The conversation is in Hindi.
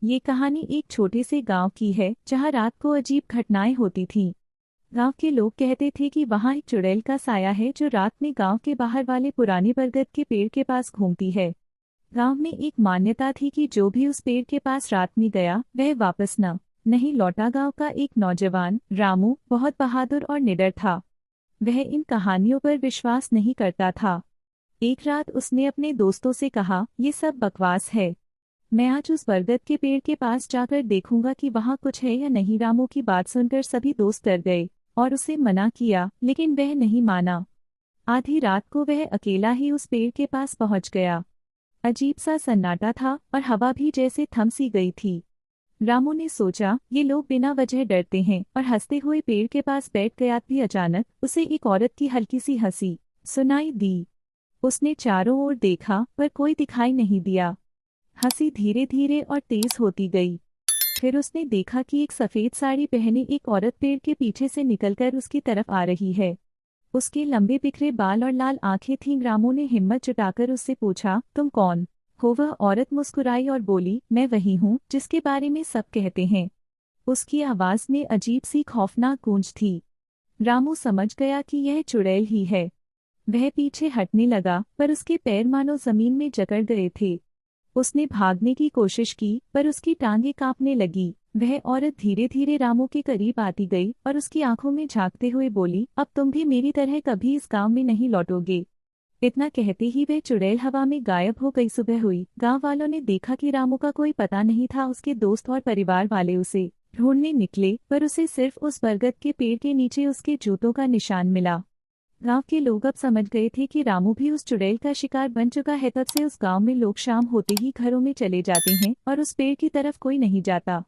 ये कहानी एक छोटे से गांव की है जहां रात को अजीब घटनाएं होती थीं। गांव के लोग कहते थे कि वहां एक चुड़ैल का साया है जो रात में गांव के बाहर वाले पुराने बरगद के पेड़ के पास घूमती है। गांव में एक मान्यता थी कि जो भी उस पेड़ के पास रात में गया वह वापस नहीं लौटा। गांव का एक नौजवान रामू बहुत बहादुर और निडर था। वह इन कहानियों पर विश्वास नहीं करता था। एक रात उसने अपने दोस्तों से कहा, ये सब बकवास है, मैं आज उस बरगद के पेड़ के पास जाकर देखूंगा कि वहां कुछ है या नहीं। रामू की बात सुनकर सभी दोस्त डर गए और उसे मना किया, लेकिन वह नहीं माना। आधी रात को वह अकेला ही उस पेड़ के पास पहुंच गया। अजीब सा सन्नाटा था और हवा भी जैसे थम सी गई थी। रामू ने सोचा, ये लोग बिना वजह डरते हैं, और हंसते हुए पेड़ के पास बैठ गया। भी अचानक उसे एक औरत की हल्की सी हंसी सुनाई दी। उसने चारों ओर देखा पर कोई दिखाई नहीं दिया। हंसी धीरे धीरे और तेज होती गई। फिर उसने देखा कि एक सफेद साड़ी पहने एक औरत पेड़ के पीछे से निकलकर उसकी तरफ आ रही है। उसके लंबे बिखरे बाल और लाल आंखें थीं। रामू ने हिम्मत जुटाकर उससे पूछा, तुम कौन हो? वह औरत मुस्कुराई और बोली, मैं वही हूँ जिसके बारे में सब कहते हैं। उसकी आवाज में अजीब सी खौफनाक गूंज थी। रामू समझ गया कि यह चुड़ैल ही है। वह पीछे हटने लगा पर उसके पैर मानो जमीन में जकड़ गए थे। उसने भागने की कोशिश की पर उसकी टांगें कांपने लगी। वह औरत धीरे धीरे रामू के करीब आती गई और उसकी आंखों में झांकते हुए बोली, अब तुम भी मेरी तरह कभी इस गांव में नहीं लौटोगे। इतना कहते ही वह चुड़ैल हवा में गायब हो गई। सुबह हुई। गांव वालों ने देखा कि रामू का कोई पता नहीं था। उसके दोस्त और परिवार वाले उसे ढूंढने निकले पर उसे सिर्फ उस बरगद के पेड़ के नीचे उसके जूतों का निशान मिला। गांव के लोग अब समझ गए थे कि रामू भी उस चुड़ैल का शिकार बन चुका है। तब से उस गांव में लोग शाम होते ही घरों में चले जाते हैं और उस पेड़ की तरफ कोई नहीं जाता।